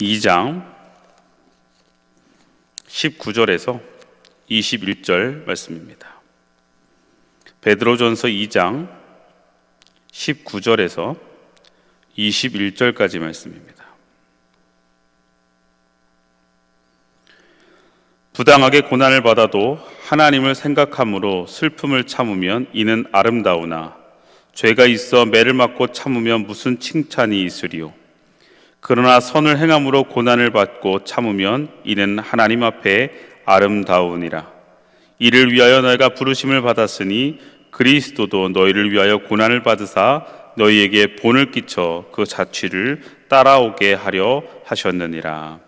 2장 19절에서 21절 말씀입니다. 베드로전서 2장 19절에서 21절까지 말씀입니다. 부당하게 고난을 받아도 하나님을 생각함으로 슬픔을 참으면 이는 아름다우나 죄가 있어 매를 맞고 참으면 무슨 칭찬이 있으리요. 그러나 선을 행함으로 고난을 받고 참으면 이는 하나님 앞에 아름다우니라. 이를 위하여 너희가 부르심을 받았으니 그리스도도 너희를 위하여 고난을 받으사 너희에게 본을 끼쳐 그 자취를 따라오게 하려 하셨느니라.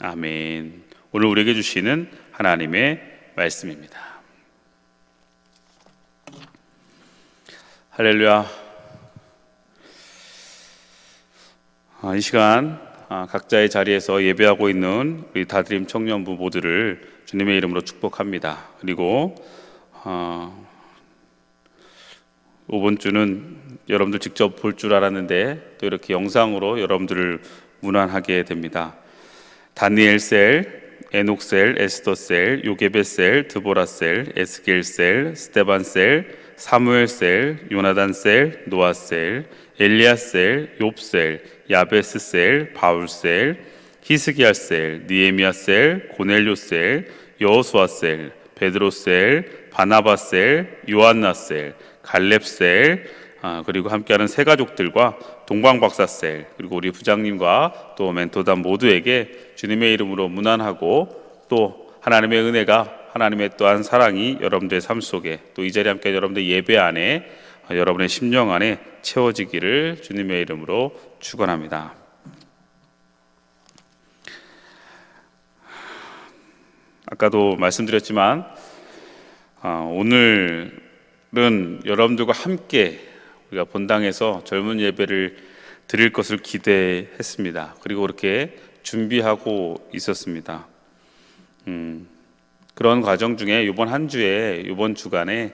아멘. 오늘 우리에게 주시는 하나님의 말씀입니다. 할렐루야. 이 시간 각자의 자리에서 예배하고 있는 우리 다드림 청년부 모두를 주님의 이름으로 축복합니다. 그리고 이번 주는 여러분들 직접 볼 줄 알았는데 또 이렇게 영상으로 여러분들을 문안하게 됩니다. 다니엘셀, 에녹셀, 에스더셀, 요게벳셀, 드보라셀, 에스겔셀, 스데반셀, 사무엘셀, 요나단셀, 노아셀, 엘리야셀, 욥셀, 야베스셀, 바울셀, 히스기야셀, 니에미야셀, 고넬료셀, 여호수아셀, 베드로셀, 바나바셀, 요한나셀, 갈렙셀, 그리고 함께하는 세 가족들과 동방박사셀, 그리고 우리 부장님과 또 멘토단 모두에게 주님의 이름으로 문안하고 또 하나님의 은혜가, 하나님의 또한 사랑이 여러분들의 삶 속에 또 이 자리에 함께 여러분들 예배 안에 여러분의 심령 안에 채워지기를 주님의 이름으로 축원합니다. 아까도 말씀드렸지만 오늘은 여러분들과 함께 우리가 본당에서 젊은 예배를 드릴 것을 기대했습니다. 그리고 그렇게 준비하고 있었습니다. 그런 과정 중에 이번 한 주에, 이번 주간에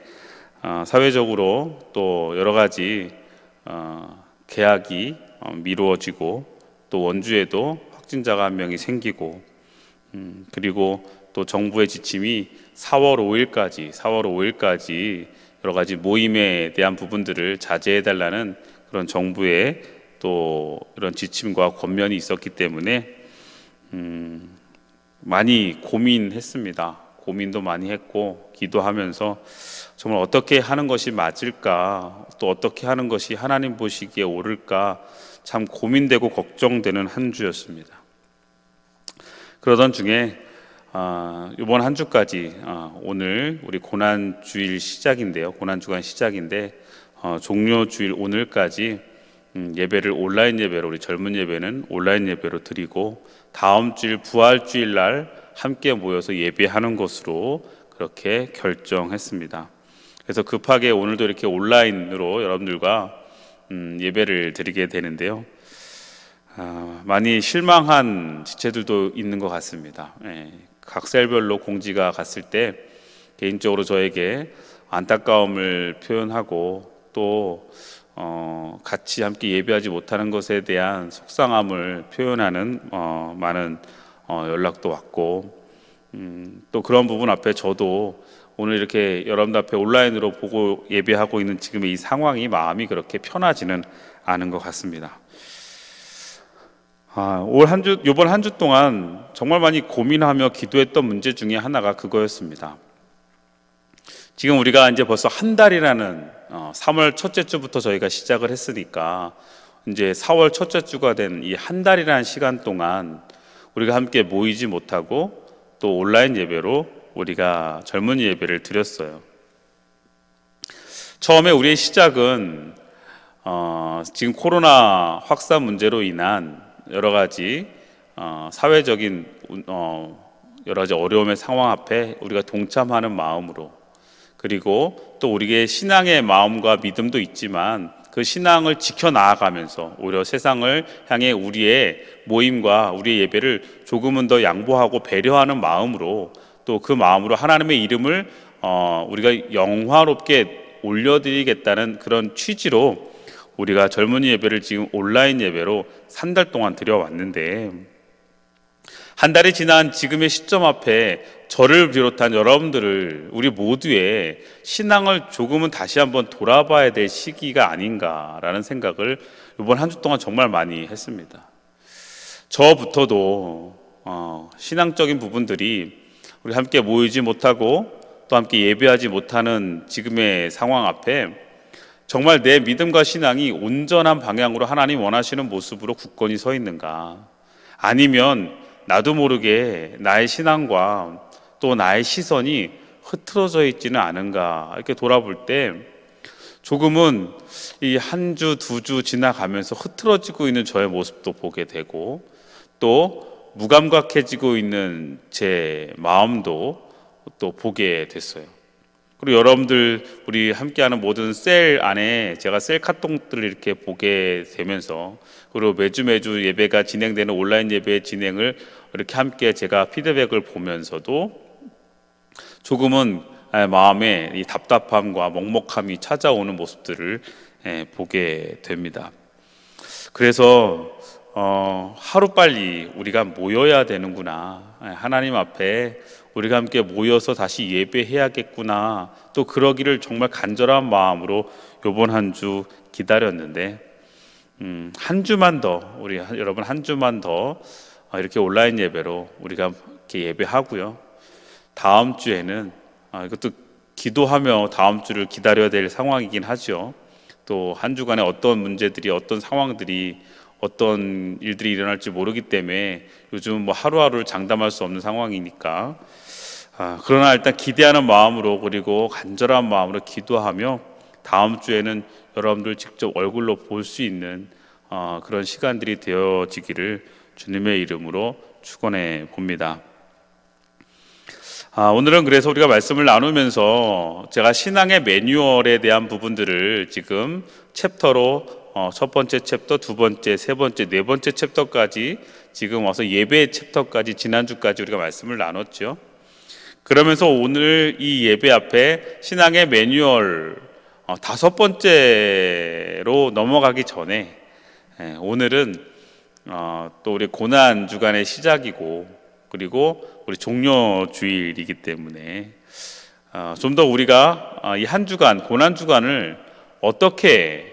사회적으로 또 여러 가지 계약이 미루어지고 또 원주에도 확진자가 한 명이 생기고 그리고 또 정부의 지침이 4월 5일까지 여러 가지 모임에 대한 부분들을 자제해달라는 그런 정부의 또 이런 지침과 권면이 있었기 때문에 많이 고민했습니다. 고민도 많이 했고 기도하면서 정말 어떻게 하는 것이 맞을까, 또 어떻게 하는 것이 하나님 보시기에 옳을까 참 고민되고 걱정되는 한 주였습니다. 그러던 중에 이번 한 주까지 오늘 우리 고난주일 시작인데요, 고난주간 시작인데 종료주일 오늘까지 예배를 온라인 예배로, 우리 젊은 예배는 온라인 예배로 드리고 다음 주일 부활주일 날 함께 모여서 예배하는 것으로 그렇게 결정했습니다. 그래서 급하게 오늘도 이렇게 온라인으로 여러분들과 예배를 드리게 되는데요, 많이 실망한 지체들도 있는 것 같습니다. 각 셀별로 공지가 갔을 때 개인적으로 저에게 안타까움을 표현하고 또 같이 함께 예배하지 못하는 것에 대한 속상함을 표현하는 많은 연락도 왔고 또 그런 부분 앞에 저도 오늘 이렇게 여러분들 앞에 온라인으로 보고 예배하고 있는 지금의 이 상황이 마음이 그렇게 편하지는 않은 것 같습니다. 이번 한 주 동안 정말 많이 고민하며 기도했던 문제 중에 하나가 그거였습니다. 지금 우리가 이제 벌써 한 달이라는 3월 첫째 주부터 저희가 시작을 했으니까 이제 4월 첫째 주가 된 이 한 달이라는 시간 동안 우리가 함께 모이지 못하고 또 온라인 예배로 우리가 젊은 예배를 드렸어요. 처음에 우리의 시작은 지금 코로나 확산 문제로 인한 여러 가지 사회적인 여러 가지 어려움의 상황 앞에 우리가 동참하는 마음으로, 그리고 또 우리의 신앙의 마음과 믿음도 있지만 그 신앙을 지켜나가면서 오히려 세상을 향해 우리의 모임과 우리의 예배를 조금은 더 양보하고 배려하는 마음으로, 또 그 마음으로 하나님의 이름을 우리가 영화롭게 올려드리겠다는 그런 취지로 우리가 젊은이 예배를 지금 온라인 예배로 3달 동안 드려왔는데 한 달이 지난 지금의 시점 앞에 저를 비롯한 여러분들을, 우리 모두의 신앙을 조금은 다시 한번 돌아봐야 될 시기가 아닌가라는 생각을 이번 한 주 동안 정말 많이 했습니다. 저부터도 신앙적인 부분들이 우리 함께 모이지 못하고 또 함께 예배하지 못하는 지금의 상황 앞에 정말 내 믿음과 신앙이 온전한 방향으로 하나님 원하시는 모습으로 굳건히 서 있는가, 아니면 나도 모르게 나의 신앙과 또 나의 시선이 흐트러져 있지는 않은가, 이렇게 돌아볼 때 조금은 이 한 주, 두 주 지나가면서 흐트러지고 있는 저의 모습도 보게 되고, 또 무감각해지고 있는 제 마음도 또 보게 됐어요. 그리고 여러분들, 우리 함께하는 모든 셀 안에 제가 셀 카톡들을 이렇게 보게 되면서, 그리고 매주 예배가 진행되는 온라인 예배 진행을 이렇게 함께 제가 피드백을 보면서도 조금은 마음에 이 답답함과 먹먹함이 찾아오는 모습들을 보게 됩니다. 그래서 하루빨리 우리가 모여야 되는구나, 하나님 앞에 우리가 함께 모여서 다시 예배해야겠구나, 또 그러기를 정말 간절한 마음으로 요번 한 주 기다렸는데, 한 주만 더, 우리 여러분 한 주만 더 이렇게 온라인 예배로 우리가 이렇게 예배하고요, 다음 주에는 이것도 기도하며 다음 주를 기다려야 될 상황이긴 하죠. 또 한 주간에 어떤 문제들이, 어떤 상황들이, 어떤 일들이 일어날지 모르기 때문에 요즘 뭐 하루하루를 장담할 수 없는 상황이니까, 그러나 일단 기대하는 마음으로, 그리고 간절한 마음으로 기도하며 다음 주에는 여러분들 직접 얼굴로 볼 수 있는 그런 시간들이 되어지기를 주님의 이름으로 축원해 봅니다. 오늘은 그래서 우리가 말씀을 나누면서 제가 신앙의 매뉴얼에 대한 부분들을 지금 챕터로 첫 번째 챕터, 두 번째, 세 번째, 네 번째 챕터까지, 지금 와서 예배 챕터까지, 지난주까지 우리가 말씀을 나눴죠. 그러면서 오늘 이 예배 앞에 신앙의 매뉴얼 다섯 번째로 넘어가기 전에, 오늘은 또 우리 고난 주간의 시작이고, 그리고 우리 종료 주일이기 때문에 좀 더 우리가 이 한 주간, 고난 주간을 어떻게,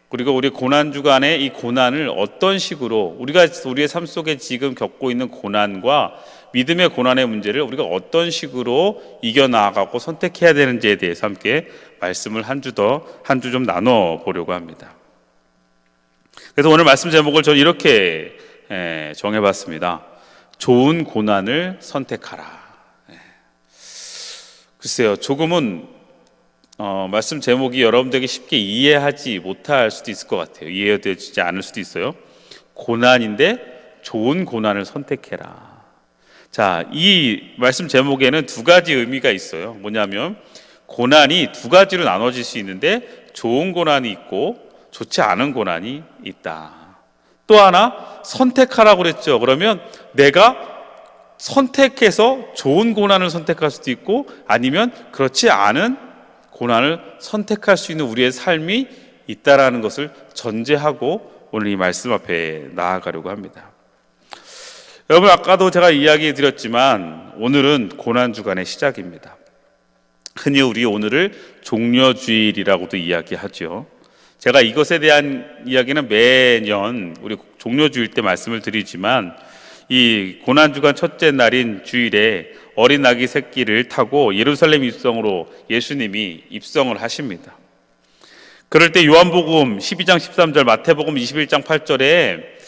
그리고 우리 고난 주간의 이 고난을 어떤 식으로, 우리가 우리의 삶 속에 지금 겪고 있는 고난과 믿음의 고난의 문제를 우리가 어떤 식으로 이겨나가고 선택해야 되는지에 대해서 함께 말씀을 한 주 좀 나눠 보려고 합니다. 그래서 오늘 말씀 제목을 저는 이렇게 정해봤습니다. 좋은 고난을 선택하라. 글쎄요, 조금은 말씀 제목이 여러분들에게 쉽게 이해하지 못할 수도 있을 것 같아요. 이해되지 않을 수도 있어요. 고난인데 좋은 고난을 선택해라. 자, 이 말씀 제목에는 두 가지 의미가 있어요. 뭐냐면 고난이 두 가지로 나눠질 수 있는데 좋은 고난이 있고 좋지 않은 고난이 있다. 또 하나, 선택하라고 그랬죠. 그러면 내가 선택해서 좋은 고난을 선택할 수도 있고, 아니면 그렇지 않은 고난을 선택할 수 있는 우리의 삶이 있다라는 것을 전제하고 오늘 이 말씀 앞에 나아가려고 합니다. 여러분, 아까도 제가 이야기 드렸지만 오늘은 고난주간의 시작입니다. 흔히 우리 오늘을 종려주일이라고도 이야기하죠. 제가 이것에 대한 이야기는 매년 우리 종려주일 때 말씀을 드리지만, 이 고난주간 첫째 날인 주일에 어린 아기 새끼를 타고 예루살렘 입성으로 예수님이 입성을 하십니다. 그럴 때 요한복음 12장 13절, 마태복음 21장 8절에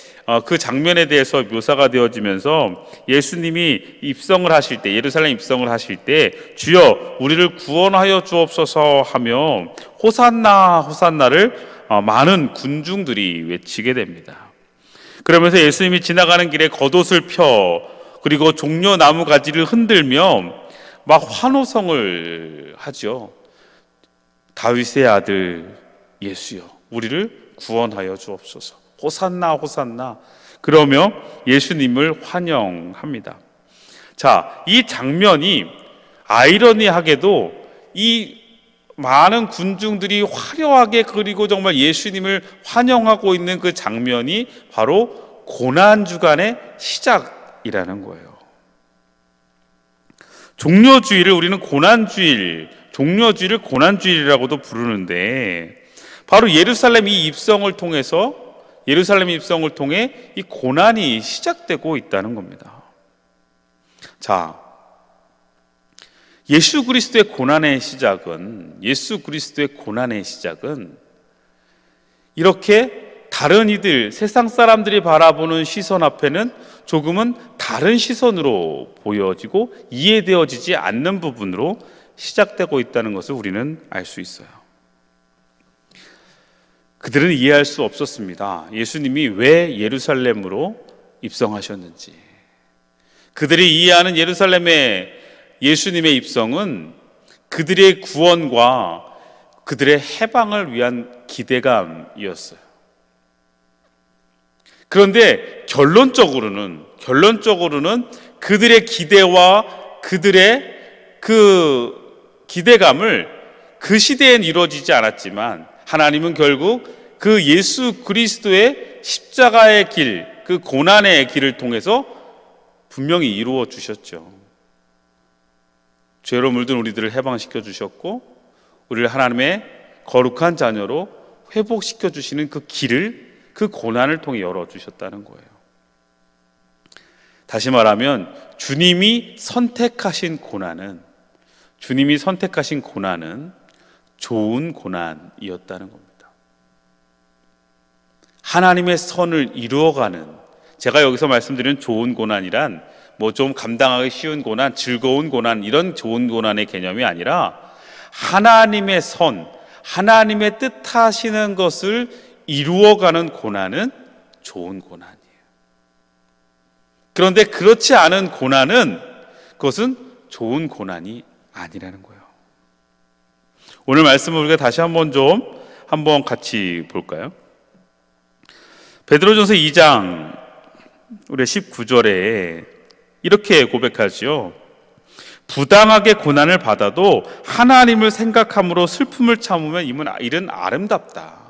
그 장면에 대해서 묘사가 되어지면서 예수님이 입성을 하실 때, 예루살렘 입성을 하실 때 주여 우리를 구원하여 주옵소서 하며 호산나 호산나를 많은 군중들이 외치게 됩니다. 그러면서 예수님이 지나가는 길에 겉옷을 펴, 그리고 종려 나무 가지를 흔들며 막 환호성을 하죠. 다윗의 아들 예수여 우리를 구원하여 주옵소서, 호산나 호산나, 그러며 예수님을 환영합니다. 자, 이 장면이 아이러니하게도 이 많은 군중들이 화려하게, 그리고 정말 예수님을 환영하고 있는 그 장면이 바로 고난주간의 시작, 시작이라는 거예요. 종려주일을 우리는 고난주일, 종려주일을 고난주일이라고도 부르는데, 바로 예루살렘 이 입성을 통해서, 예루살렘 입성을 통해 이 고난이 시작되고 있다는 겁니다. 자, 예수 그리스도의 고난의 시작은 이렇게 다른 이들, 세상 사람들이 바라보는 시선 앞에는 조금은 다른 시선으로 보여지고 이해되어지지 않는 부분으로 시작되고 있다는 것을 우리는 알 수 있어요. 그들은 이해할 수 없었습니다. 예수님이 왜 예루살렘으로 입성하셨는지. 그들이 이해하는 예루살렘의 예수님의 입성은 그들의 구원과 그들의 해방을 위한 기대감이었어요. 그런데 결론적으로는 그들의 기대와 그들의 그 기대감을 그 시대엔 이루어지지 않았지만, 하나님은 결국 그 예수 그리스도의 십자가의 길, 그 고난의 길을 통해서 분명히 이루어 주셨죠. 죄로 물든 우리들을 해방시켜 주셨고, 우리를 하나님의 거룩한 자녀로 회복시켜 주시는 그 길을, 그 고난을 통해 열어주셨다는 거예요. 다시 말하면 주님이 선택하신 고난은 좋은 고난이었다는 겁니다. 하나님의 선을 이루어가는, 제가 여기서 말씀드리는 좋은 고난이란 뭐 좀 감당하기 쉬운 고난, 즐거운 고난, 이런 좋은 고난의 개념이 아니라 하나님의 선, 하나님의 뜻하시는 것을 이루어가는 고난은 좋은 고난이에요. 그런데 그렇지 않은 고난은, 그것은 좋은 고난이 아니라는 거예요. 오늘 말씀을 우리가 다시 한번 같이 볼까요? 베드로전서 2장 우리 19절에 이렇게 고백하지요. 부당하게 고난을 받아도 하나님을 생각함으로 슬픔을 참으면 이는 아름답다.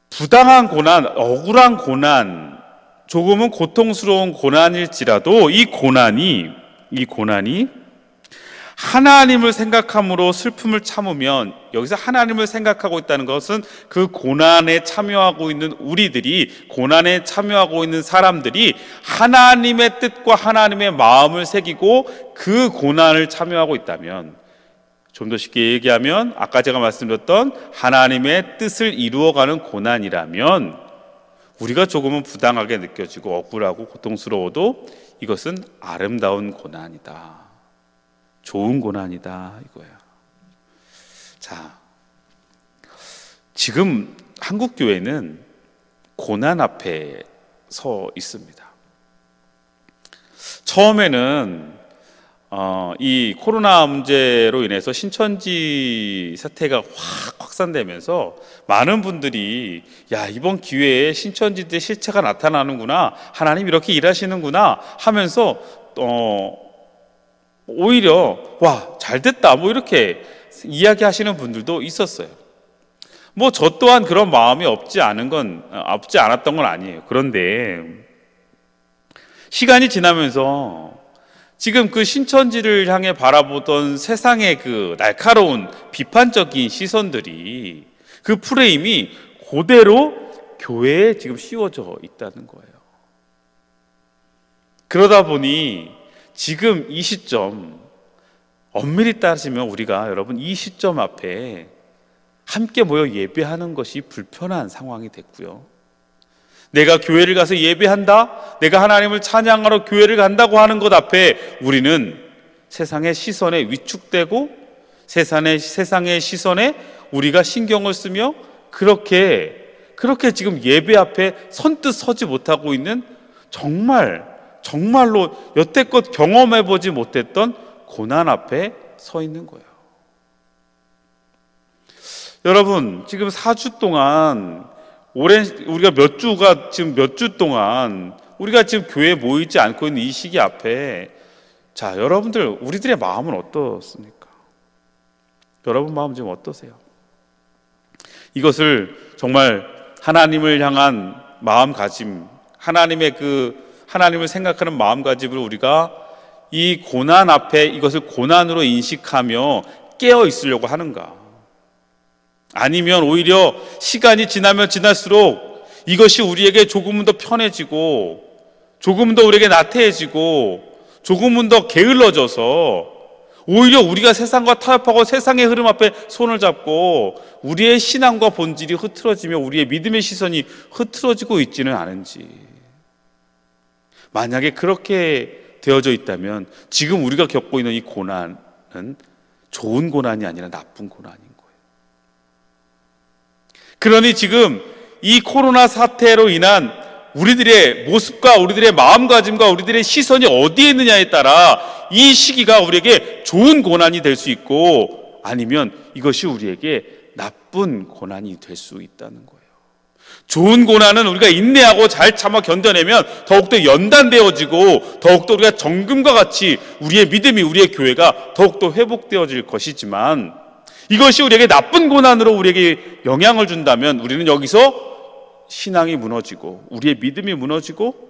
부당한 고난, 억울한 고난, 조금은 고통스러운 고난일지라도 이 고난이 하나님을 생각함으로 슬픔을 참으면, 여기서 하나님을 생각하고 있다는 것은 그 고난에 참여하고 있는 우리들이, 고난에 참여하고 있는 사람들이 하나님의 뜻과 하나님의 마음을 새기고 그 고난을 참여하고 있다면, 좀 더 쉽게 얘기하면 아까 제가 말씀드렸던 하나님의 뜻을 이루어가는 고난이라면, 우리가 조금은 부당하게 느껴지고 억울하고 고통스러워도 이것은 아름다운 고난이다, 좋은 고난이다, 이거예요. 자, 지금 한국 교회는 고난 앞에 서 있습니다. 처음에는 이 코로나 문제로 인해서 신천지 사태가 확 확산되면서 많은 분들이, 야, 이번 기회에 신천지대 실체가 나타나는구나, 하나님 이렇게 일하시는구나 하면서 오히려 와, 잘됐다, 뭐 이렇게 이야기하시는 분들도 있었어요. 뭐 저 또한 그런 마음이 없지 않았던 건 아니에요. 그런데 시간이 지나면서 지금 그 신천지를 향해 바라보던 세상의 그 날카로운 비판적인 시선들이, 그 프레임이 그대로 교회에 지금 씌워져 있다는 거예요. 그러다 보니 지금 이 시점, 엄밀히 따지면 우리가, 여러분, 이 시점 앞에 함께 모여 예배하는 것이 불편한 상황이 됐고요. 내가 교회를 가서 예배한다, 내가 하나님을 찬양하러 교회를 간다고 하는 것 앞에 우리는 세상의 시선에 위축되고 세상의 시선에 우리가 신경을 쓰며 그렇게 지금 예배 앞에 선뜻 서지 못하고 있는, 정말로 여태껏 경험해보지 못했던 고난 앞에 서 있는 거예요. 여러분, 지금 4주 동안, 우리가 몇 주 동안 우리가 지금 교회에 모이지 않고 있는 이 시기 앞에, 자, 여러분들, 우리들의 마음은 어떻습니까? 여러분 마음 지금 어떠세요? 이것을 정말 하나님을 향한 마음가짐, 하나님의 그 하나님을 생각하는 마음가짐으로 우리가 이 고난 앞에 이것을 고난으로 인식하며 깨어 있으려고 하는가? 아니면 오히려 시간이 지나면 지날수록 이것이 우리에게 조금은 더 편해지고 조금 더 우리에게 나태해지고 조금은 더 게을러져서 오히려 우리가 세상과 타협하고 세상의 흐름 앞에 손을 잡고 우리의 신앙과 본질이 흐트러지며 우리의 믿음의 시선이 흐트러지고 있지는 않은지. 만약에 그렇게 되어져 있다면 지금 우리가 겪고 있는 이 고난은 좋은 고난이 아니라 나쁜 고난인 거예요. 그러니 지금 이 코로나 사태로 인한 우리들의 모습과 우리들의 마음가짐과 우리들의 시선이 어디에 있느냐에 따라 이 시기가 우리에게 좋은 고난이 될 수 있고 아니면 이것이 우리에게 나쁜 고난이 될 수 있다는 거예요. 좋은 고난은 우리가 인내하고 잘 참아 견뎌내면 더욱더 연단되어지고 더욱더 우리가 정금과 같이 우리의 믿음이 우리의 교회가 더욱더 회복되어질 것이지만 이것이 우리에게 나쁜 고난으로 우리에게 영향을 준다면 우리는 여기서 신앙이 무너지고 우리의 믿음이 무너지고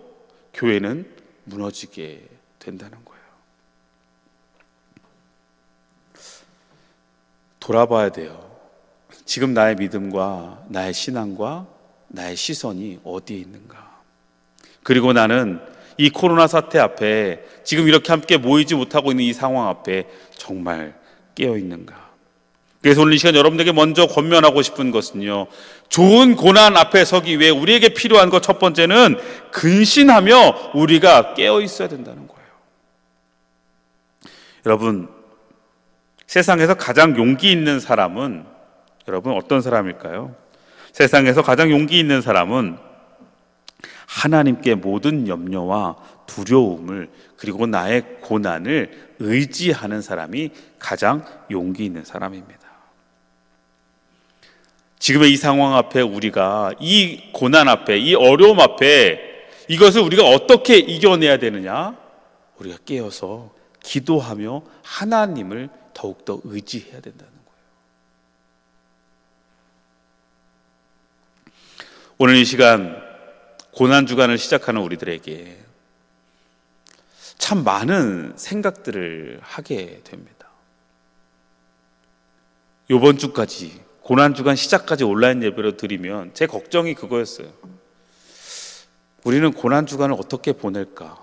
교회는 무너지게 된다는 거예요. 돌아봐야 돼요. 지금 나의 믿음과 나의 신앙과 나의 시선이 어디에 있는가? 그리고 나는 이 코로나 사태 앞에 지금 이렇게 함께 모이지 못하고 있는 이 상황 앞에 정말 깨어 있는가? 그래서 오늘 이 시간 여러분들에게 먼저 권면하고 싶은 것은요, 좋은 고난 앞에 서기 위해 우리에게 필요한 것 첫 번째는 근신하며 우리가 깨어 있어야 된다는 거예요. 여러분, 세상에서 가장 용기 있는 사람은 여러분 어떤 사람일까요? 세상에서 가장 용기 있는 사람은 하나님께 모든 염려와 두려움을 그리고 나의 고난을 의지하는 사람이 가장 용기 있는 사람입니다. 지금의 이 상황 앞에 우리가 이 고난 앞에 이 어려움 앞에 이것을 우리가 어떻게 이겨내야 되느냐? 우리가 깨어서 기도하며 하나님을 더욱더 의지해야 된다는 거예요. 오늘 이 시간 고난주간을 시작하는 우리들에게 참 많은 생각들을 하게 됩니다. 이번 주까지 고난주간 시작까지 온라인 예배로 드리면 제 걱정이 그거였어요. 우리는 고난주간을 어떻게 보낼까?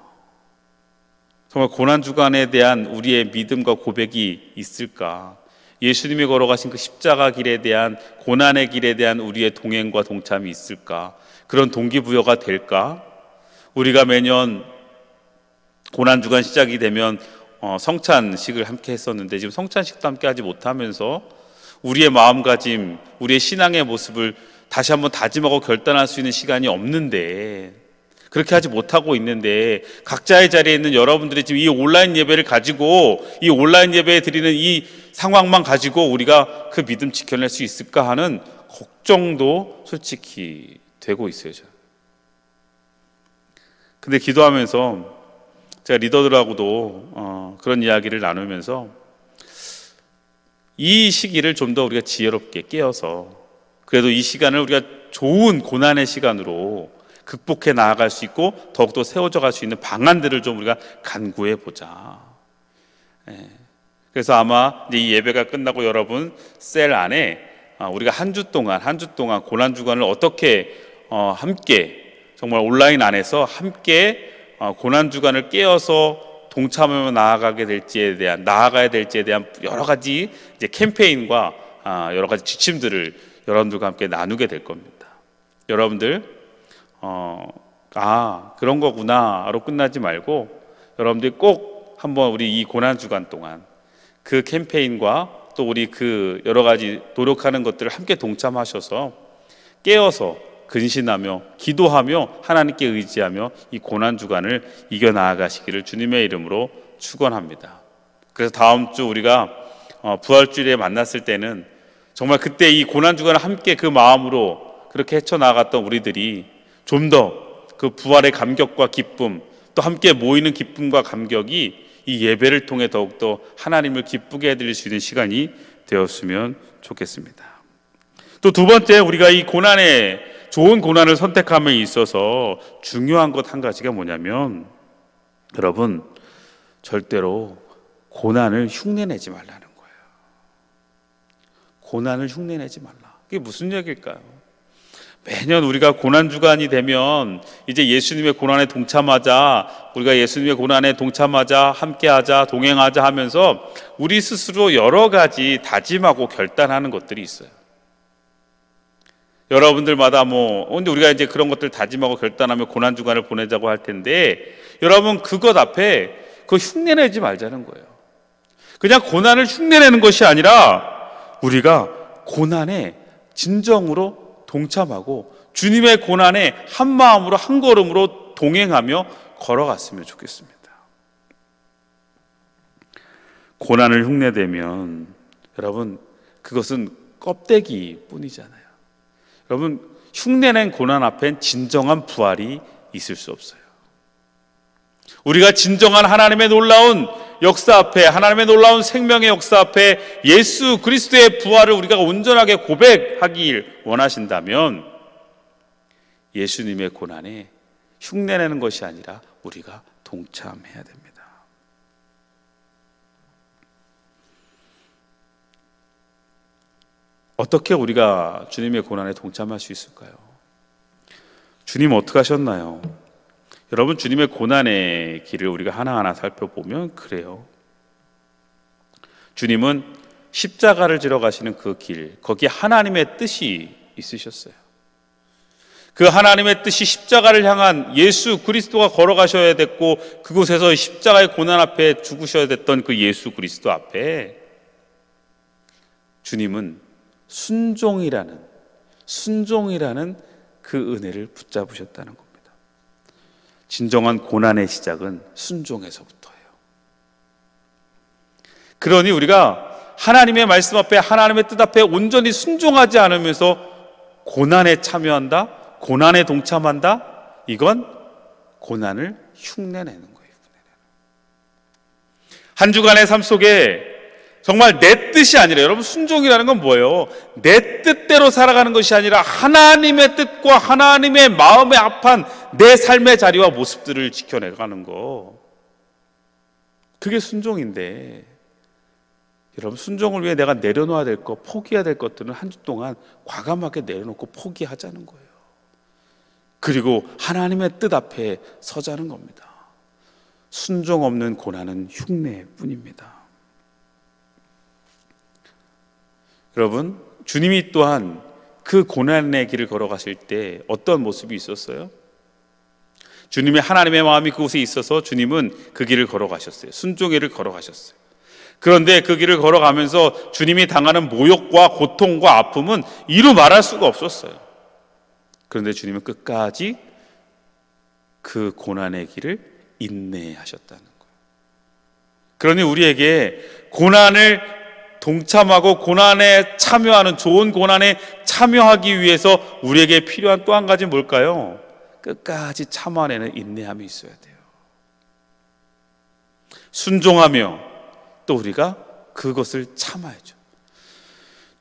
정말 고난주간에 대한 우리의 믿음과 고백이 있을까? 예수님이 걸어가신 그 십자가 길에 대한 고난의 길에 대한 우리의 동행과 동참이 있을까? 그런 동기부여가 될까? 우리가 매년 고난주간 시작이 되면 성찬식을 함께 했었는데 지금 성찬식도 함께 하지 못하면서 우리의 마음가짐, 우리의 신앙의 모습을 다시 한번 다짐하고 결단할 수 있는 시간이 없는데 그렇게 하지 못하고 있는데 각자의 자리에 있는 여러분들이 지금 이 온라인 예배를 가지고 이 온라인 예배에 드리는 이 상황만 가지고 우리가 그 믿음 지켜낼 수 있을까 하는 걱정도 솔직히 되고 있어요. 근데 기도하면서 제가 리더들하고도 그런 이야기를 나누면서 이 시기를 좀 더 우리가 지혜롭게 깨어서 그래도 이 시간을 우리가 좋은 고난의 시간으로 극복해 나아갈 수 있고 더욱더 세워져 갈 수 있는 방안들을 좀 우리가 간구해 보자. 그래서 아마 이제 이 예배가 끝나고 여러분 셀 안에 우리가 한 주 동안 고난 주간을 어떻게 함께 정말 온라인 안에서 함께 고난 주간을 깨어서 동참하며 나아가야 될지에 대한 여러 가지 이제 캠페인과 여러 가지 지침들을 여러분들과 함께 나누게 될 겁니다. 여러분들 그런 거구나로 끝나지 말고 여러분들이 꼭 한번 우리 이 고난 주간 동안 그 캠페인과 또 우리 그 여러 가지 노력하는 것들을 함께 동참하셔서 깨어서 근신하며 기도하며 하나님께 의지하며 이 고난 주간을 이겨나가시기를 주님의 이름으로 축원합니다. 그래서 다음 주 우리가 부활주일에 만났을 때는 정말 그때 이 고난 주간을 함께 그 마음으로 그렇게 헤쳐나갔던 우리들이 좀 더 그 부활의 감격과 기쁨 또 함께 모이는 기쁨과 감격이 이 예배를 통해 더욱더 하나님을 기쁘게 해드릴 수 있는 시간이 되었으면 좋겠습니다. 또 두 번째 우리가 이 고난의 좋은 고난을 선택함에 있어서 중요한 것 한 가지가 뭐냐면, 여러분, 절대로 고난을 흉내내지 말라는 거예요. 고난을 흉내내지 말라. 그게 무슨 얘기일까요? 매년 우리가 고난주간이 되면 이제 예수님의 고난에 동참하자, 우리가 예수님의 고난에 동참하자, 함께하자, 동행하자 하면서 우리 스스로 여러 가지 다짐하고 결단하는 것들이 있어요. 여러분들마다 근데 우리가 이제 그런 것들 다짐하고 결단하며 고난주간을 보내자고 할 텐데, 여러분 그것 앞에 그거 흉내내지 말자는 거예요. 그냥 고난을 흉내내는 것이 아니라 우리가 고난에 진정으로 동참하고 주님의 고난에 한 마음으로 한 걸음으로 동행하며 걸어갔으면 좋겠습니다. 고난을 흉내내면 여러분 그것은 껍데기 뿐이잖아요. 여러분 흉내낸 고난 앞엔 진정한 부활이 있을 수 없어요. 우리가 진정한 하나님의 놀라운 역사 앞에, 하나님의 놀라운 생명의 역사 앞에 예수 그리스도의 부활을 우리가 온전하게 고백하길 원하신다면 예수님의 고난에 흉내내는 것이 아니라 우리가 동참해야 됩니다. 어떻게 우리가 주님의 고난에 동참할 수 있을까요? 주님 어떻게 하셨나요? 여러분 주님의 고난의 길을 우리가 하나하나 살펴보면 그래요. 주님은 십자가를 지러 가시는 그 길, 거기에 하나님의 뜻이 있으셨어요. 그 하나님의 뜻이 십자가를 향한 예수 그리스도가 걸어가셔야 됐고, 그곳에서 십자가의 고난 앞에 죽으셔야 됐던 그 예수 그리스도 앞에 주님은 순종이라는 그 은혜를 붙잡으셨다는 겁니다. 진정한 고난의 시작은 순종에서부터예요. 그러니 우리가 하나님의 말씀 앞에, 하나님의 뜻 앞에 온전히 순종하지 않으면서 고난에 참여한다, 고난에 동참한다, 이건 고난을 흉내내는 거예요. 한 주간의 삶 속에 정말 내 뜻이 아니라, 여러분 순종이라는 건 뭐예요? 내 뜻대로 살아가는 것이 아니라 하나님의 뜻과 하나님의 마음에 합한 내 삶의 자리와 모습들을 지켜내가는 거, 그게 순종인데, 여러분 순종을 위해 내가 내려놓아야 될 것, 포기해야 될 것들은 한 주 동안 과감하게 내려놓고 포기하자는 거예요. 그리고 하나님의 뜻 앞에 서자는 겁니다. 순종 없는 고난은 흉내뿐입니다. 여러분, 주님이 또한 그 고난의 길을 걸어가실 때 어떤 모습이 있었어요? 주님의 하나님의 마음이 그곳에 있어서 주님은 그 길을 걸어가셨어요. 순종의 길을 걸어가셨어요. 그런데 그 길을 걸어가면서 주님이 당하는 모욕과 고통과 아픔은 이루 말할 수가 없었어요. 그런데 주님은 끝까지 그 고난의 길을 인내하셨다는 거예요. 그러니 우리에게 고난을 동참하고 고난에 참여하는, 좋은 고난에 참여하기 위해서 우리에게 필요한 또 한 가지 뭘까요? 끝까지 참아내는 인내함이 있어야 돼요. 순종하며 또 우리가 그것을 참아야죠.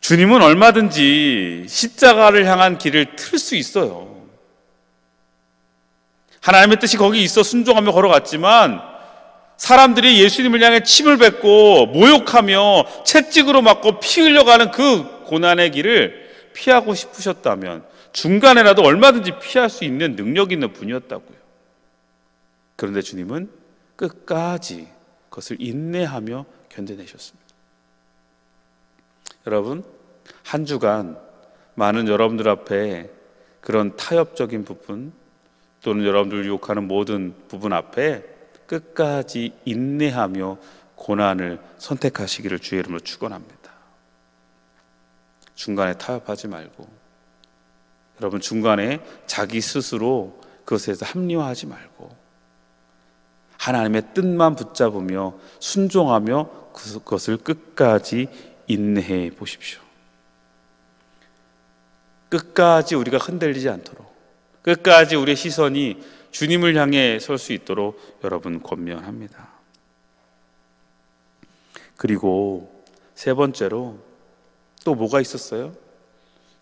주님은 얼마든지 십자가를 향한 길을 틀 수 있어요. 하나님의 뜻이 거기 있어 순종하며 걸어갔지만, 사람들이 예수님을 향해 침을 뱉고 모욕하며 채찍으로 맞고 피 흘려가는 그 고난의 길을 피하고 싶으셨다면 중간에라도 얼마든지 피할 수 있는 능력 있는 분이었다고요. 그런데 주님은 끝까지 그것을 인내하며 견뎌내셨습니다. 여러분, 한 주간 많은 여러분들 앞에 그런 타협적인 부분 또는 여러분들을 유혹하는 모든 부분 앞에 끝까지 인내하며 고난을 선택하시기를 주의 이름으로 축원합니다. 중간에 타협하지 말고, 여러분 중간에 자기 스스로 그것에서 합리화하지 말고 하나님의 뜻만 붙잡으며 순종하며 그것을 끝까지 인내해 보십시오. 끝까지 우리가 흔들리지 않도록, 끝까지 우리의 시선이 주님을 향해 설 수 있도록 여러분 권면합니다. 그리고 세 번째로 또 뭐가 있었어요?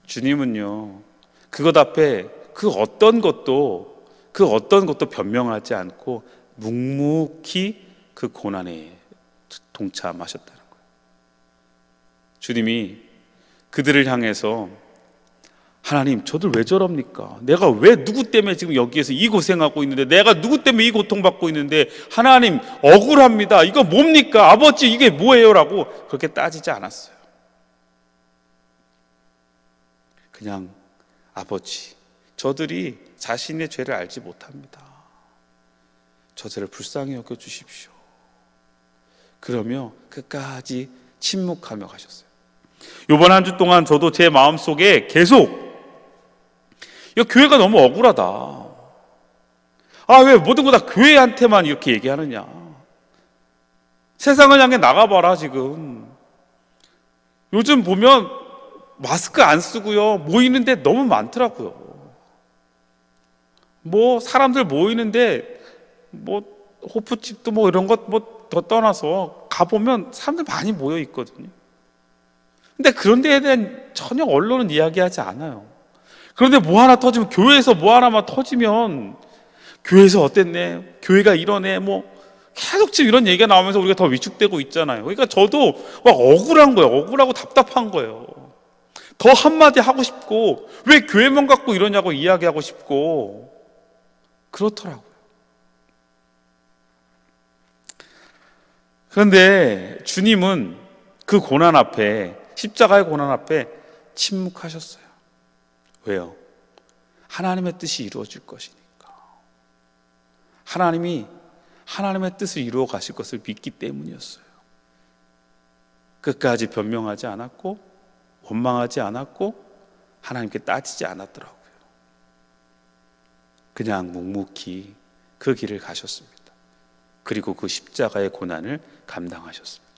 주님은요, 그것 앞에 그 어떤 것도 변명하지 않고 묵묵히 그 고난에 동참하셨다는 거예요. 주님이 그들을 향해서 하나님, 저들 왜 저럽니까? 내가 왜 누구 때문에 지금 여기에서 이 고생하고 있는데, 내가 누구 때문에 이 고통받고 있는데, 하나님 억울합니다. 이거 뭡니까? 아버지 이게 뭐예요? 라고 그렇게 따지지 않았어요. 그냥 아버지, 저들이 자신의 죄를 알지 못합니다. 저들을 불쌍히 여겨 주십시오. 그러며 끝까지 침묵하며 가셨어요. 이번 한 주 동안 저도 제 마음속에 계속 이 교회가 너무 억울하다. 왜 모든 거 다 교회한테만 이렇게 얘기하느냐. 세상을 향해 나가봐라. 지금 요즘 보면 마스크 안 쓰고요, 모이는데 너무 많더라고요. 사람들 모이는데 호프집도 이런 것 더 떠나서 가보면 사람들 많이 모여 있거든요. 근데 그런 데에 대한 전혀 언론은 이야기하지 않아요. 그런데 뭐 하나 터지면, 교회에서 뭐 하나만 터지면 교회에서 어땠네, 교회가 이러네, 계속 지금 이런 얘기가 나오면서 우리가 더 위축되고 있잖아요. 그러니까 저도 막 억울한 거예요. 억울하고 답답한 거예요. 더 한마디 하고 싶고, 왜 교회만 갖고 이러냐고 이야기하고 싶고 그렇더라고요. 그런데 주님은 그 고난 앞에, 십자가의 고난 앞에 침묵하셨어요. 왜요? 하나님의 뜻이 이루어질 것이니까. 하나님이 하나님의 뜻을 이루어 가실 것을 믿기 때문이었어요. 끝까지 변명하지 않았고, 원망하지 않았고, 하나님께 따지지 않았더라고요. 그냥 묵묵히 그 길을 가셨습니다. 그리고 그 십자가의 고난을 감당하셨습니다.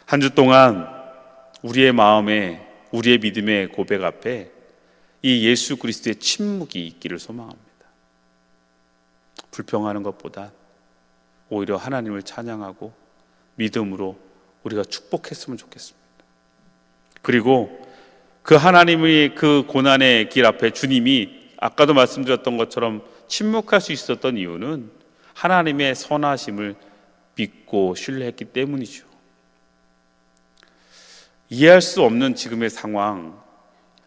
한 주 동안 우리의 마음에, 우리의 믿음의 고백 앞에 이 예수 그리스도의 침묵이 있기를 소망합니다. 불평하는 것보다 오히려 하나님을 찬양하고 믿음으로 우리가 축복했으면 좋겠습니다. 그리고 그 하나님의 그 고난의 길 앞에 주님이 아까도 말씀드렸던 것처럼 침묵할 수 있었던 이유는 하나님의 선하심을 믿고 신뢰했기 때문이죠. 이해할 수 없는 지금의 상황,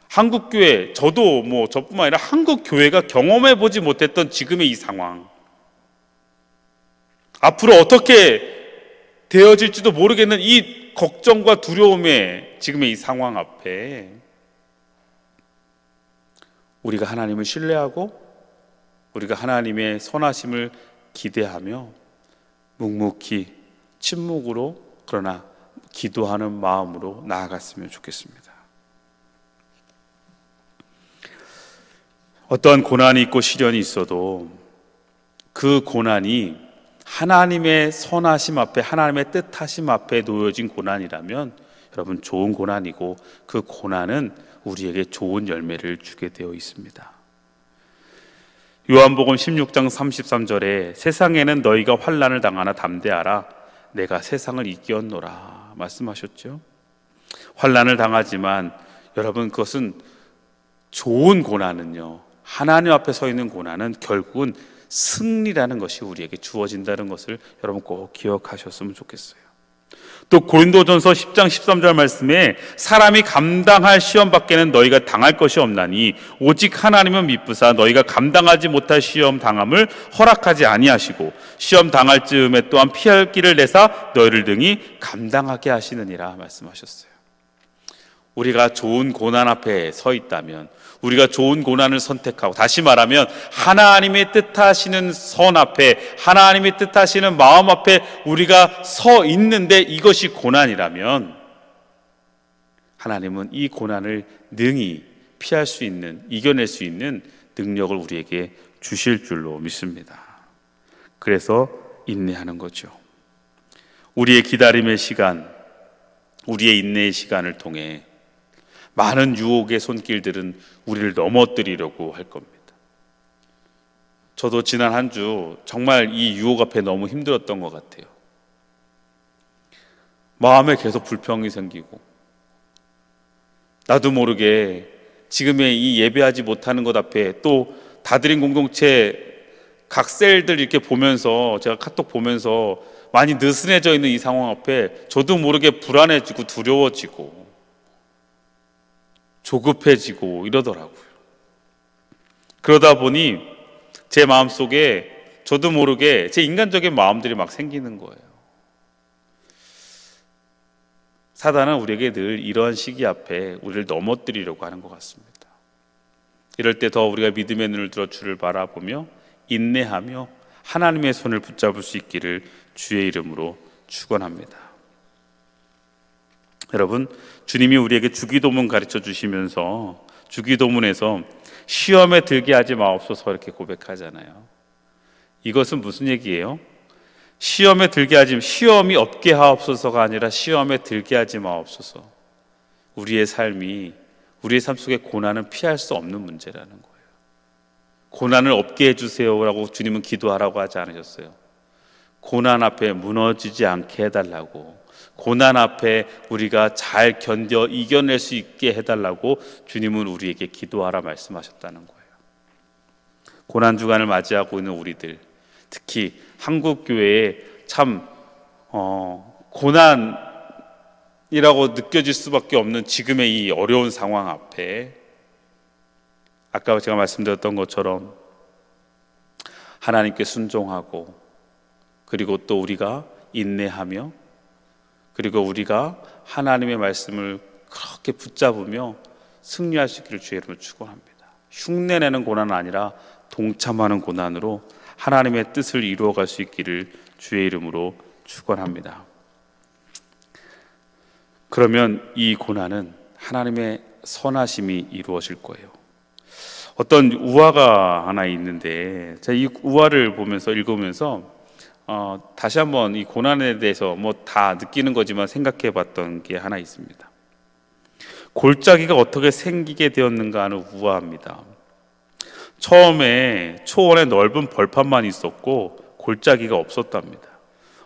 한국교회, 저도 저뿐만 아니라 한국교회가 경험해 보지 못했던 지금의 이 상황, 앞으로 어떻게 되어질지도 모르겠는 이 걱정과 두려움의 지금의 이 상황 앞에 우리가 하나님을 신뢰하고 우리가 하나님의 선하심을 기대하며 묵묵히 침묵으로, 그러나 기도하는 마음으로 나아갔으면 좋겠습니다. 어떠한 고난이 있고 시련이 있어도 그 고난이 하나님의 선하심 앞에, 하나님의 뜻하심 앞에 놓여진 고난이라면 여러분, 좋은 고난이고 그 고난은 우리에게 좋은 열매를 주게 되어 있습니다. 요한복음 16장 33절에 세상에는 너희가 환난을 당하나 담대하라, 내가 세상을 이기었노라 말씀하셨죠. 환난을 당하지만 여러분, 그것은 좋은 고난은요, 하나님 앞에 서 있는 고난은 결국은 승리라는 것이 우리에게 주어진다는 것을 여러분 꼭 기억하셨으면 좋겠어요. 또 고린도전서 10장 13절 말씀에 사람이 감당할 시험 밖에는 너희가 당할 것이 없나니 오직 하나님은 미쁘사 너희가 감당하지 못할 시험 당함을 허락하지 아니하시고 시험 당할 즈음에 또한 피할 길을 내사 너희를 등이 감당하게 하시느니라 말씀하셨어요. 우리가 좋은 고난 앞에 서 있다면, 우리가 좋은 고난을 선택하고, 다시 말하면 하나님의 뜻하시는 선 앞에, 하나님의 뜻하시는 마음 앞에 우리가 서 있는데 이것이 고난이라면 하나님은 이 고난을 능히 피할 수 있는, 이겨낼 수 있는 능력을 우리에게 주실 줄로 믿습니다. 그래서 인내하는 거죠. 우리의 기다림의 시간, 우리의 인내의 시간을 통해 많은 유혹의 손길들은 우리를 넘어뜨리려고 할 겁니다. 저도 지난 한 주 정말 이 유혹 앞에 너무 힘들었던 것 같아요. 마음에 계속 불평이 생기고, 나도 모르게 지금의 이 예배하지 못하는 것 앞에, 또 다드림 공동체 각 셀들 이렇게 보면서, 제가 카톡 보면서 많이 느슨해져 있는 이 상황 앞에 저도 모르게 불안해지고 두려워지고 조급해지고 이러더라고요. 그러다 보니 제 마음속에 저도 모르게 제 인간적인 마음들이 막 생기는 거예요. 사단은 우리에게 늘 이러한 시기 앞에 우리를 넘어뜨리려고 하는 것 같습니다. 이럴 때 더 우리가 믿음의 눈을 들어 주를 바라보며 인내하며 하나님의 손을 붙잡을 수 있기를 주의 이름으로 축원합니다. 여러분, 주님이 우리에게 주기도문 가르쳐 주시면서 주기도문에서 시험에 들게 하지 마옵소서 이렇게 고백하잖아요. 이것은 무슨 얘기예요? 시험에 들게 하지, 시험이 없게 하옵소서가 아니라 시험에 들게 하지 마옵소서. 우리의 삶이, 우리의 삶 속에 고난은 피할 수 없는 문제라는 거예요. 고난을 없게 해주세요라고 주님은 기도하라고 하지 않으셨어요. 고난 앞에 무너지지 않게 해달라고, 고난 앞에 우리가 잘 견뎌 이겨낼 수 있게 해달라고 주님은 우리에게 기도하라 말씀하셨다는 거예요. 고난 주간을 맞이하고 있는 우리들, 특히 한국 교회에 참 고난이라고 느껴질 수밖에 없는 지금의 이 어려운 상황 앞에, 아까 제가 말씀드렸던 것처럼 하나님께 순종하고, 그리고 또 우리가 인내하며, 그리고 우리가 하나님의 말씀을 그렇게 붙잡으며 승리할 수 있기를 주의 이름으로 축원합니다. 흉내내는 고난은 아니라 동참하는 고난으로 하나님의 뜻을 이루어갈 수 있기를 주의 이름으로 축원합니다. 그러면 이 고난은 하나님의 선하심이 이루어질 거예요. 어떤 우화가 하나 있는데, 제가 이 우화를 보면서 읽으면서 다시 한번 이 고난에 대해서 뭐 다 느끼는 거지만 생각해 봤던 게 하나 있습니다. 골짜기가 어떻게 생기게 되었는가 하는 우화입니다. 처음에 초원에 넓은 벌판만 있었고 골짜기가 없었답니다.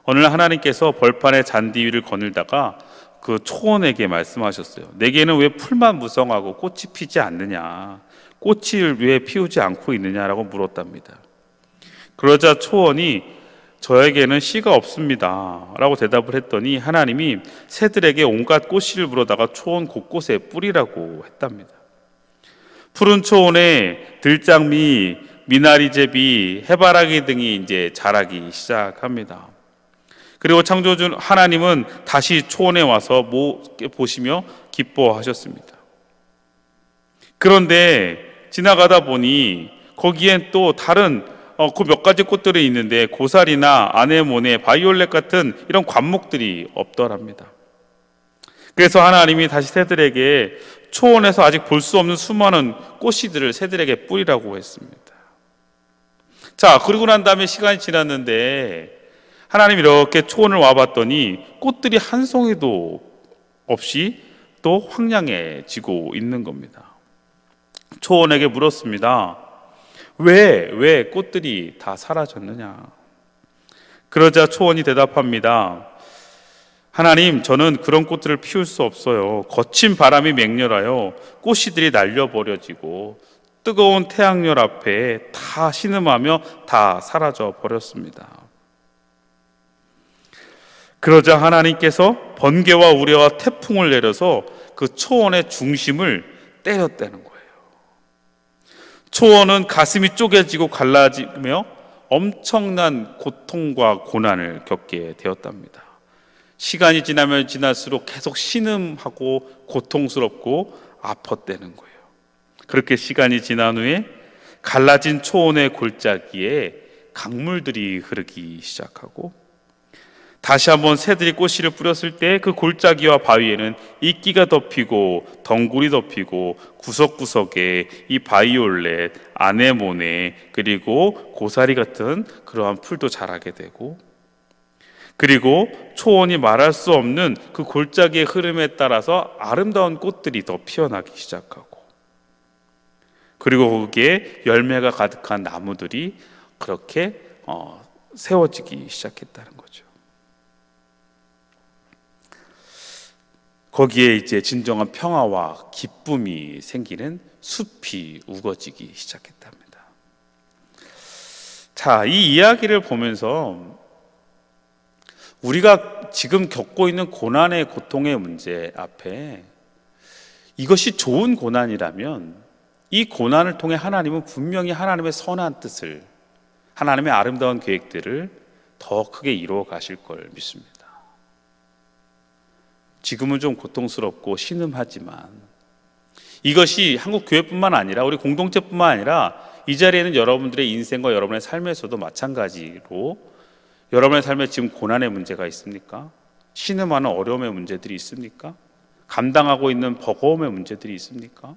어느 날 하나님께서 벌판의 잔디 위를 거닐다가 그 초원에게 말씀하셨어요. 내게는 왜 풀만 무성하고 꽃이 피지 않느냐, 꽃을 왜 피우지 않고 있느냐라고 물었답니다. 그러자 초원이 저에게는 씨가 없습니다 라고 대답을 했더니 하나님이 새들에게 온갖 꽃씨를 물어다가 초원 곳곳에 뿌리라고 했답니다. 푸른 초원에 들장미, 미나리제비, 해바라기 등이 이제 자라기 시작합니다. 그리고 창조주 하나님은 다시 초원에 와서 보시며 기뻐하셨습니다. 그런데 지나가다 보니 거기엔 또 다른 그 몇 가지 꽃들이 있는데 고사리나 아네모네, 바이올렛 같은 이런 관목들이 없더랍니다. 그래서 하나님이 다시 새들에게 초원에서 아직 볼 수 없는 수많은 꽃씨들을 새들에게 뿌리라고 했습니다. 자, 그리고 난 다음에 시간이 지났는데 하나님이 이렇게 초원을 와봤더니 꽃들이 한 송이도 없이 또 황량해지고 있는 겁니다. 초원에게 물었습니다. 왜 꽃들이 다 사라졌느냐? 그러자 초원이 대답합니다. 하나님, 저는 그런 꽃들을 피울 수 없어요. 거친 바람이 맹렬하여 꽃씨들이 날려버려지고 뜨거운 태양열 앞에 다 신음하며 다 사라져 버렸습니다. 그러자 하나님께서 번개와 우레와 태풍을 내려서 그 초원의 중심을 때렸다는 거예요. 초원은 가슴이 쪼개지고 갈라지며 엄청난 고통과 고난을 겪게 되었답니다. 시간이 지나면 지날수록 계속 신음하고 고통스럽고 아팠다는 거예요. 그렇게 시간이 지난 후에 갈라진 초원의 골짜기에 강물들이 흐르기 시작하고, 다시 한번 새들이 꽃씨를 뿌렸을 때 그 골짜기와 바위에는 이끼가 덮이고 덩굴이 덮이고 구석구석에 이 바이올렛, 아네모네, 그리고 고사리 같은 그러한 풀도 자라게 되고, 그리고 초원이 말할 수 없는 그 골짜기의 흐름에 따라서 아름다운 꽃들이 더 피어나기 시작하고, 그리고 거기에 열매가 가득한 나무들이 그렇게 세워지기 시작했다는 거죠. 거기에 이제 진정한 평화와 기쁨이 생기는 숲이 우거지기 시작했답니다. 자, 이 이야기를 보면서 우리가 지금 겪고 있는 고난의 고통의 문제 앞에 이것이 좋은 고난이라면 이 고난을 통해 하나님은 분명히 하나님의 선한 뜻을, 하나님의 아름다운 계획들을 더 크게 이루어 가실 걸 믿습니다. 지금은 좀 고통스럽고 신음하지만 이것이 한국 교회뿐만 아니라 우리 공동체뿐만 아니라 이 자리에는 여러분들의 인생과 여러분의 삶에서도 마찬가지로 여러분의 삶에 지금 고난의 문제가 있습니까? 신음하는 어려움의 문제들이 있습니까? 감당하고 있는 버거움의 문제들이 있습니까?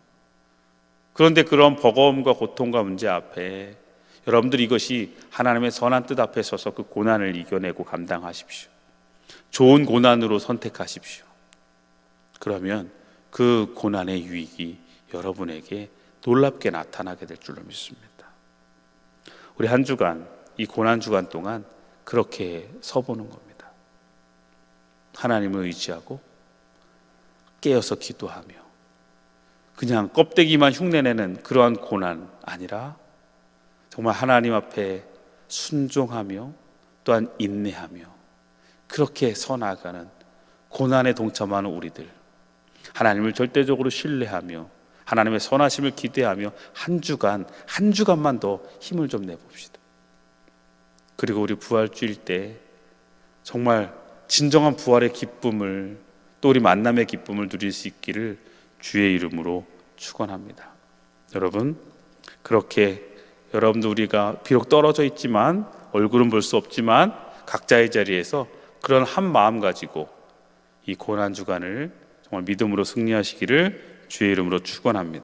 그런데 그런 버거움과 고통과 문제 앞에 여러분들 이것이 하나님의 선한 뜻 앞에 서서 그 고난을 이겨내고 감당하십시오. 좋은 고난으로 선택하십시오. 그러면 그 고난의 유익이 여러분에게 놀랍게 나타나게 될 줄로 믿습니다. 우리 한 주간, 이 고난 주간 동안 그렇게 서보는 겁니다. 하나님을 의지하고 깨어서 기도하며 그냥 껍데기만 흉내내는 그러한 고난 아니라 정말 하나님 앞에 순종하며 또한 인내하며 그렇게 서나가는 고난에 동참하는 우리들, 하나님을 절대적으로 신뢰하며 하나님의 선하심을 기대하며 한 주간만 더 힘을 좀 내봅시다. 그리고 우리 부활주일 때 정말 진정한 부활의 기쁨을, 또 우리 만남의 기쁨을 누릴 수 있기를 주의 이름으로 축원합니다. 여러분, 그렇게 여러분도 우리가 비록 떨어져 있지만 얼굴은 볼 수 없지만 각자의 자리에서 그런 한 마음 가지고 이 고난 주간을 정말 믿음으로 승리하시기를 주의 이름으로 축원합니다.